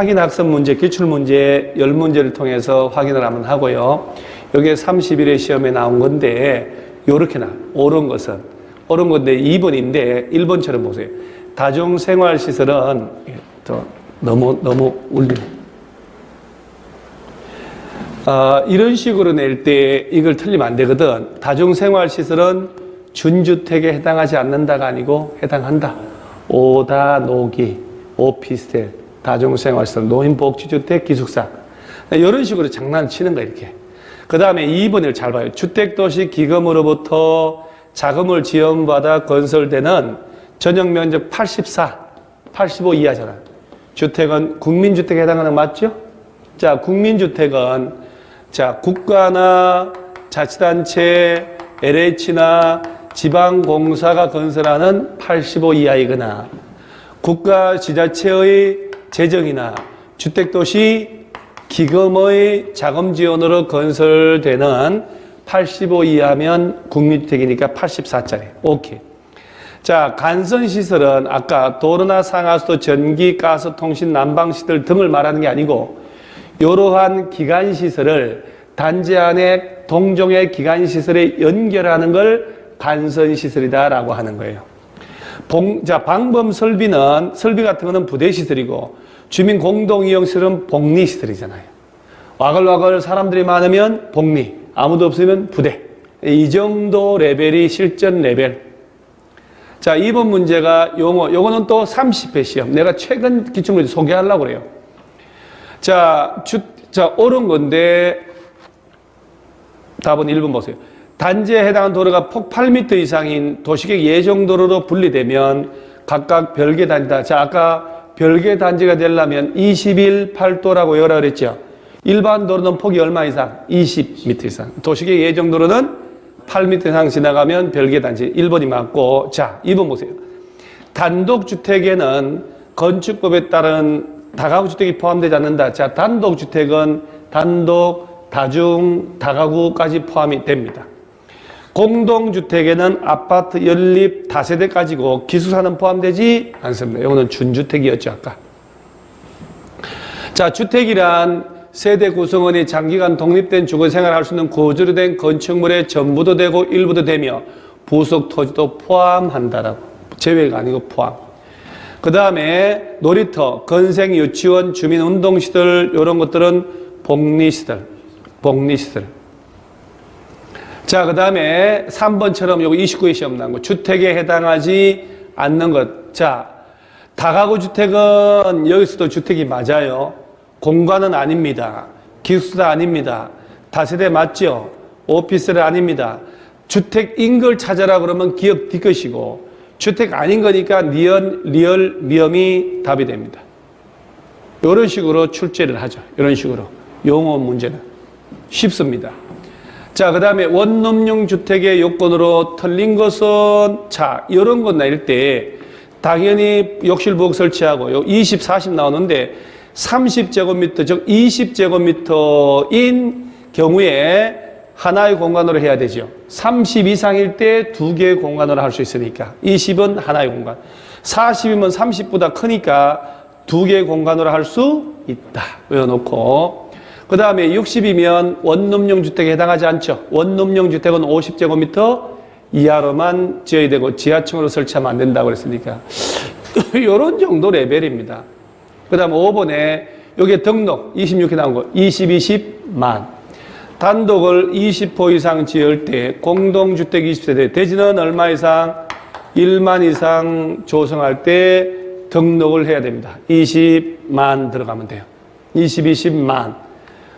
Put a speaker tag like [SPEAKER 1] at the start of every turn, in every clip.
[SPEAKER 1] 확인학습 문제, 기출문제 10문제를 통해서 확인을 한번 하고요. 여기에 30일의 시험에 나온 건데 요렇게 나와요. 옳은 건데 2번인데 1번처럼 보세요. 다중생활시설은 너무 울리네. 이런 식으로 낼 때 이걸 틀리면 안 되거든. 다중생활시설은 준주택에 해당하지 않는다가 아니고 해당한다. 오다노기, 오피스텔, 다중생활시설, 노인복지주택, 기숙사. 이런 식으로 장난치는 거야, 이렇게. 그 다음에 2번을 잘 봐요. 주택도시기금으로부터 자금을 지원받아 건설되는 전용면적 85 이하잖아. 주택은 국민주택에 해당하는 거 맞죠? 자, 국민주택은 국가나 자치단체, LH나 지방공사가 건설하는 85 이하이거나 국가 지자체의 재정이나 주택도시 기금의 자금 지원으로 건설되는 85 이하면 국민주택이니까 84짜리. 오케이. 자, 간선시설은 아까 도로나 상하수도, 전기, 가스, 통신, 난방시설 등을 말하는 게 아니고 이러한 기관시설을 단지 안에 동종의 기관시설에 연결하는 걸 간선시설이다라고 하는 거예요. 방범설비 같은 거는 부대시설이고 주민 공동이용시설은 복리시설이잖아요. 와글와글 사람들이 많으면 복리, 아무도 없으면 부대. 이 정도 레벨이 실전 레벨. 자, 2번 문제가 요거는 또 30회 시험. 내가 최근 기출문제 소개하려고 그래요. 자, 옳은 건데 답은 1번 보세요. 단지에 해당하는 도로가 폭 8m 이상인 도시계획 예정도로로 분리되면 각각 별개 단지다. 자, 아까 별개 단지가 되려면 21팔도라고 외우라 그랬죠. 일반 도로는 폭이 얼마 이상? 20m 이상. 도시계획 예정도로는 8m 이상 지나가면 별개 단지. 1번이 맞고. 자, 2번 보세요. 단독주택에는 건축법에 따른 다가구주택이 포함되지 않는다. 자, 단독주택은 단독, 다중, 다가구까지 포함이 됩니다. 공동주택에는 아파트, 연립, 다세대까지고 기숙사는 포함되지 않습니다. 이거는 준주택이었죠, 아까. 자, 주택이란 세대 구성원이 장기간 독립된 주거생활을 할 수 있는 구조로 된 건축물의 전부도 되고 일부도 되며 부속 토지도 포함한다라고. 제외가 아니고 포함. 그 다음에 놀이터, 건생, 유치원, 주민운동시설 이런 것들은 복리시설. 자, 그 다음에 3번처럼 요거 29회 시험 나온 거. 주택에 해당하지 않는 것. 자, 다가구 주택은 여기서도 주택이 맞아요. 공간은 아닙니다. 기숙사 아닙니다. 다세대 맞죠? 오피스텔 아닙니다. 주택인 걸 찾아라 그러면 기억 뒤것이고 주택 아닌 거니까 리얼, 미음이 답이 됩니다. 이런 식으로 출제를 하죠. 이런 식으로. 용어 문제는. 쉽습니다. 자, 그 다음에 원룸용 주택의 요건으로 틀린 것은, 자, 이런 것 나일 때, 당연히 욕실 부엌 설치하고, 요 20, 40 나오는데, 30제곱미터, 즉 20제곱미터인 경우에 하나의 공간으로 해야 되죠. 30 이상일 때 2개의 공간으로 할 수 있으니까. 20은 하나의 공간. 40이면 30보다 크니까 2개의 공간으로 할 수 있다. 외워놓고. 그 다음에 60이면 원룸용 주택에 해당하지 않죠. 원룸용 주택은 50제곱미터 이하로만 지어야 되고 지하층으로 설치하면 안 된다고 그랬으니까 이런 정도 레벨입니다. 그 다음 5번에 여기에 등록 26회 나온 거 20, 20만 단독을 20호 이상 지을 때 공동주택 20세대 대지는 얼마 이상? 1만 이상 조성할 때 등록을 해야 됩니다. 20만 들어가면 돼요. 20, 20만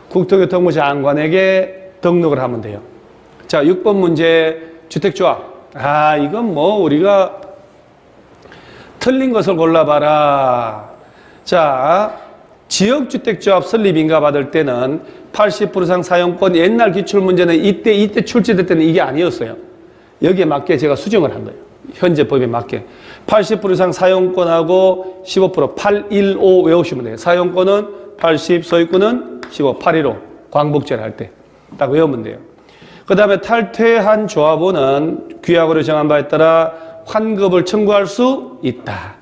[SPEAKER 1] 국토교통부 장관에게 등록을 하면 돼요. 자, 6번 문제 주택조합. 아, 이건 뭐 우리가 틀린 것을 골라봐라. 자, 지역주택조합 설립인가 받을 때는 80% 이상 사용권, 옛날 기출문제는 이때 출제될 때는 이게 아니었어요. 여기에 맞게 제가 수정을 한 거예요. 현재 법에 맞게. 80% 이상 사용권하고 15% 815 외우시면 돼요. 사용권은 80, 소유권은 15, 815 광복제를 할 때 딱 외우면 돼요. 그 다음에 탈퇴한 조합원은 규약으로 정한 바에 따라 환급을 청구할 수 있다.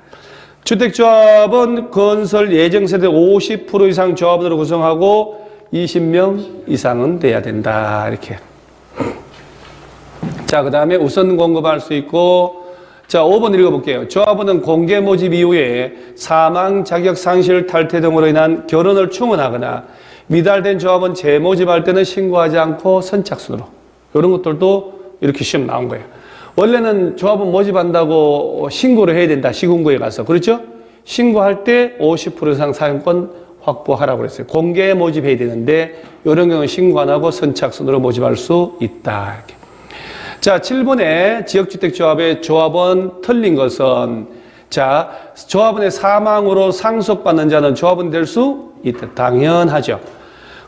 [SPEAKER 1] 주택조합은 건설 예정세대 50% 이상 조합원으로 구성하고 20명 이상은 돼야 된다. 이렇게. 자, 그 다음에 우선 공급할 수 있고, 자, 5번 읽어볼게요. 조합원은 공개 모집 이후에 사망, 자격 상실, 탈퇴 등으로 인한 결혼을 충원하거나 미달된 조합원 재모집할 때는 신고하지 않고 선착순으로. 이런 것들도 이렇게 시험 나온 거예요. 원래는 조합원 모집한다고 신고를 해야 된다. 시군구에 가서. 그렇죠? 신고할 때 50% 이상 사용권 확보하라고 그랬어요. 공개 모집해야 되는데 이런 경우는 신고 안 하고 선착순으로 모집할 수 있다. 이렇게. 자, 7번에 지역주택조합의 조합원 틀린 것은, 자, 조합원의 사망으로 상속받는 자는 조합원이 될 수 있다. 당연하죠.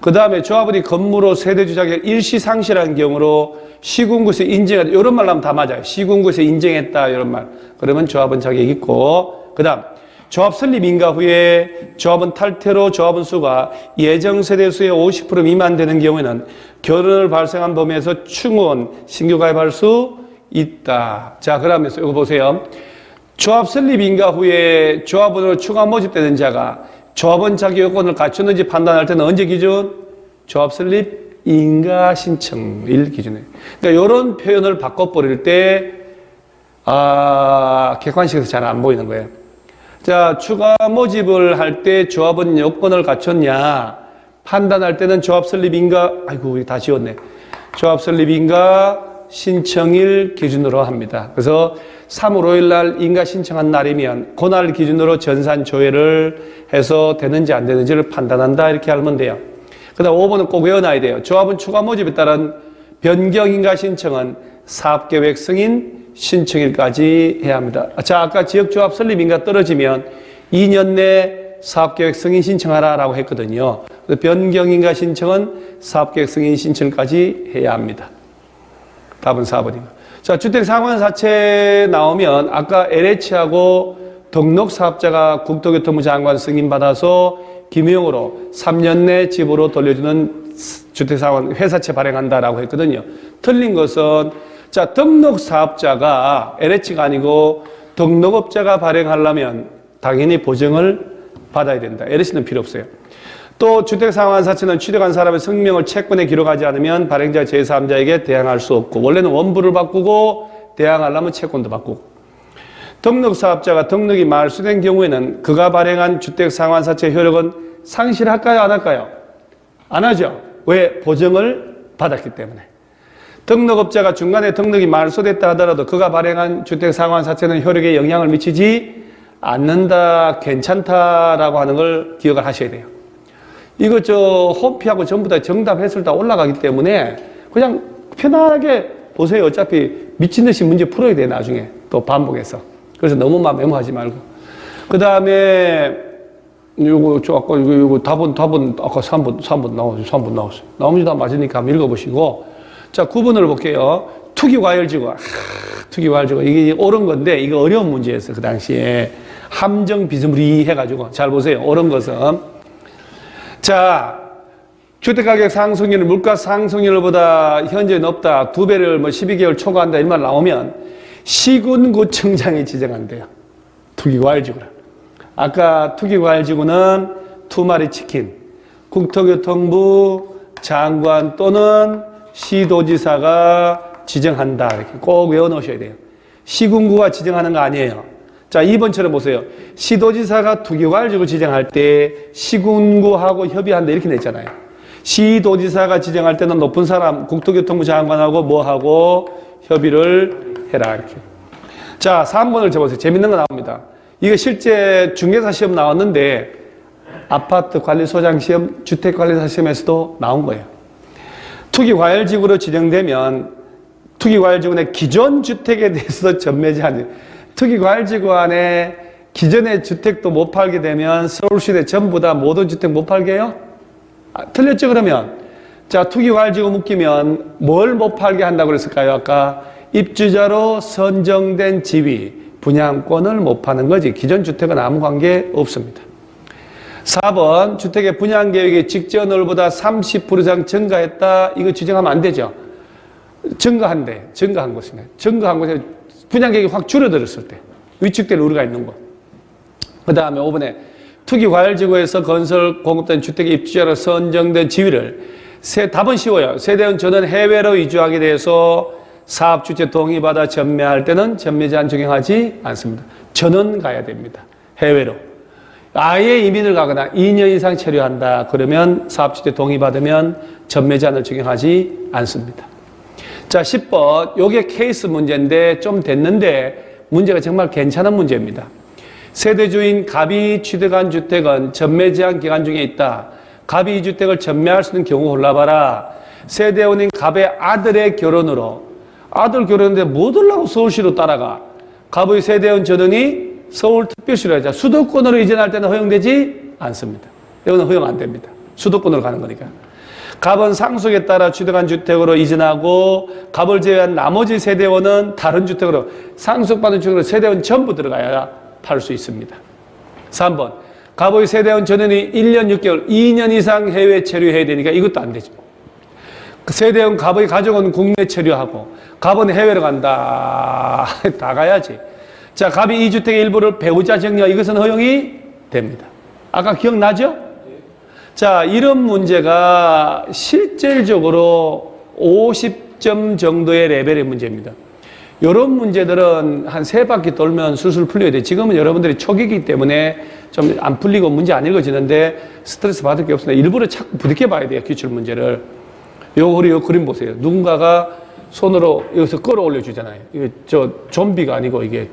[SPEAKER 1] 그 다음에 조합원이 건물로 세대주 자격 일시 상실한 경우로 시군구에서 인정했다. 이런 말 하면 다 맞아요. 시군구에서 인정했다. 이런 말. 그러면 조합원 자격이 있고, 그 다음, 조합 설립 인가 후에 조합원 탈퇴로 조합원 수가 예정 세대 수의 50% 미만 되는 경우에는 결혼을 발생한 범위에서 충원, 신규 가입할 수 있다. 자, 그러면서 이거 보세요. 조합 설립 인가 후에 조합원으로 추가 모집되는 자가 조합원 자격 요건을 갖췄는지 판단할 때는 언제 기준? 조합 설립 인가 신청일 기준이에요. 그러니까 이런 표현을 바꿔버릴 때, 객관식에서 잘 안 보이는 거예요. 자, 추가 모집을 할 때 조합원 요건을 갖췄냐 판단할 때는 조합 설립인가, 아이고 다 지웠네. 조합 설립인가 신청일 기준으로 합니다. 그래서 3월 5일 날 인가 신청한 날이면 그날 기준으로 전산 조회를 해서 되는지 안 되는지를 판단한다. 이렇게 하면 돼요. 그 다음 5번은 꼭 외워놔야 돼요. 조합원 추가 모집에 따른 변경인가 신청은 사업계획 승인 신청일까지 해야 합니다. 자, 아까 지역조합 설립인가 떨어지면 2년 내 사업계획 승인 신청하라 라고 했거든요. 변경인가 신청은 사업계획 승인 신청까지 해야 합니다. 답은 4번입니다. 자, 주택상환사채 나오면 아까 LH하고 등록사업자가 국토교통부 장관 승인받아서 기명으로 3년 내 집으로 돌려주는 주택상환 회사채 발행한다라고 했거든요. 틀린 것은, 자, 등록사업자가 LH가 아니고 등록업자가 발행하려면 당연히 보증을 받아야 된다. LH는 필요 없어요. 또 주택상환사채는 취득한 사람의 성명을 채권에 기록하지 않으면 발행자 제3자에게 대항할 수 없고, 원래는 원부를 바꾸고 대항하려면 채권도 바꾸고, 등록사업자가 등록이 말소된 경우에는 그가 발행한 주택상환사채 효력은 상실할까요? 안 할까요? 안 하죠. 왜? 보증을 받았기 때문에. 등록업자가 중간에 등록이 말소됐다 하더라도 그가 발행한 주택상환사채는 효력에 영향을 미치지 않는다, 괜찮다라고 하는 걸 기억을 하셔야 돼요. 이거 홈피하고 전부 다 정답 해설 다 올라가기 때문에 그냥 편안하게 보세요. 어차피 미친 듯이 문제 풀어야 돼, 나중에. 또 반복해서. 그래서 너무만 메모하지 말고. 그 다음에, 아까 답은 아까 3번 나왔어요. 나머지 다 맞으니까 한번 읽어보시고. 자, 9번을 볼게요. 투기과열지구. 투기과열지구. 이게 옳은 건데, 이거 어려운 문제였어요. 그 당시에. 함정 비스무리 해가지고. 잘 보세요. 옳은 것은. 자, 주택가격 상승률은 물가 상승률보다 현재 높다. 2배를 12개월 초과한다. 이 말 나오면 시군구청장이 지정한대요. 투기과열지구라. 아까 투기과열지구는 투마리 치킨. 국토교통부 장관 또는 시도지사가 지정한다. 이렇게 꼭 외워놓으셔야 돼요. 시군구가 지정하는 거 아니에요. 자, 2번처럼 보세요. 시도지사가 투기과열지구 지정할 때 시군구하고 협의한다 이렇게 냈잖아요. 시도지사가 지정할 때는 높은 사람, 국토교통부 장관하고 뭐하고 협의를 해라 이렇게. 자, 3번을 줘보세요. 재밌는 거 나옵니다. 이거 실제 중개사 시험 나왔는데 아파트 관리소장 시험, 주택관리사 시험에서도 나온 거예요. 투기과열지구로 지정되면 투기과열지구 내 기존 주택에 대해서 전매제한, 투기과열지구 안에 기존의 주택도 못 팔게 되면 서울시내 전부 다 모든 주택 못 팔게 해요? 틀렸죠, 그러면? 자, 투기과열지구 묶이면 뭘 못 팔게 한다고 그랬을까요? 아까 입주자로 선정된 지위, 분양권을 못 파는 거지. 기존 주택은 아무 관계 없습니다. 4번, 주택의 분양계획이 직전월보다 30% 이상 증가했다. 이거 지정하면 안 되죠. 증가한 곳이네. 증가한 곳에 분양계획이 확 줄어들었을 때. 위축될 우려가 있는 거. 그 다음에 5번에 투기과열지구에서 건설 공급된 주택에 입주자로 선정된 지위를 답은 쉬워요. 세대원 전원 해외로 이주하게 돼서 사업주체 동의받아 전매할 때는 전매제한 적용하지 않습니다. 전원 가야 됩니다. 해외로. 아예 이민을 가거나 2년 이상 체류한다. 그러면 사업주체 동의받으면 전매제한을 적용하지 않습니다. 자, 10번. 요게 케이스 문제인데 좀 됐는데 문제가 정말 괜찮은 문제입니다. 세대주인 갑이 취득한 주택은 전매제한 기간 중에 있다. 갑이 이 주택을 전매할 수 있는 경우 골라봐라. 세대원인 갑의 아들의 결혼으로 아들 결혼인데 못 하려고 서울시로 따라가. 갑의 세대원 전원이 서울특별시로 하자. 수도권으로 이전할 때는 허용되지 않습니다. 이거는 허용 안 됩니다. 수도권으로 가는 거니까. 갑은 상속에 따라 취득한 주택으로 이전하고 갑을 제외한 나머지 세대원은 다른 주택으로 상속받은 주택으로 세대원 전부 들어가야 팔 수 있습니다. 3번. 갑의 세대원 전원이 1년 6개월, 2년 이상 해외 체류해야 되니까 이것도 안 되죠. 세대원 갑의 가족은 국내 체류하고 갑은 해외로 간다. 다 가야지. 자, 갑이 이 주택의 일부를 배우자 정리하 이것은 허용이 됩니다. 아까 기억나죠? 자, 이런 문제가 실질적으로 50점 정도의 레벨의 문제입니다. 이런 문제들은 한 3바퀴 돌면 술술 풀려야 돼요. 지금은 여러분들이 초기이기 때문에 좀 안 풀리고 문제 안 읽어지는데 스트레스 받을 게 없으니까 일부러 자꾸 부딪혀 봐야 돼요. 기출 문제를. 요 그림 보세요. 누군가가 손으로 여기서 끌어올려 주잖아요. 이게 저 좀비가 아니고 이게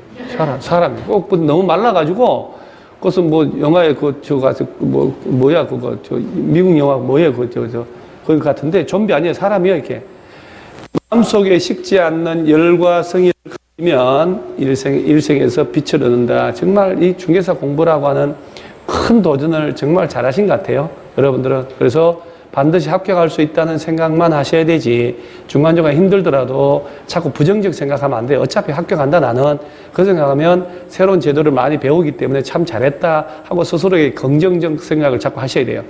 [SPEAKER 1] 사람 꼭 너무 말라가지고 그것은 뭐 영화에 저 가서 뭐야 그거 저 미국 영화 뭐예요 거기 같은데 좀비 아니에요. 사람이요 이렇게. 마음속에 식지 않는 열과 성의를 가지면 일생에서 빛을 얻는다. 정말 이 중개사 공부라고 하는 큰 도전을 정말 잘하신 것 같아요. 여러분들은. 그래서 반드시 합격할 수 있다는 생각만 하셔야 되지. 중간중간 힘들더라도 자꾸 부정적 생각하면 안 돼요. 어차피 합격한다 나는. 그 생각하면 새로운 제도를 많이 배우기 때문에 참 잘했다 하고 스스로에게 긍정적 생각을 자꾸 하셔야 돼요.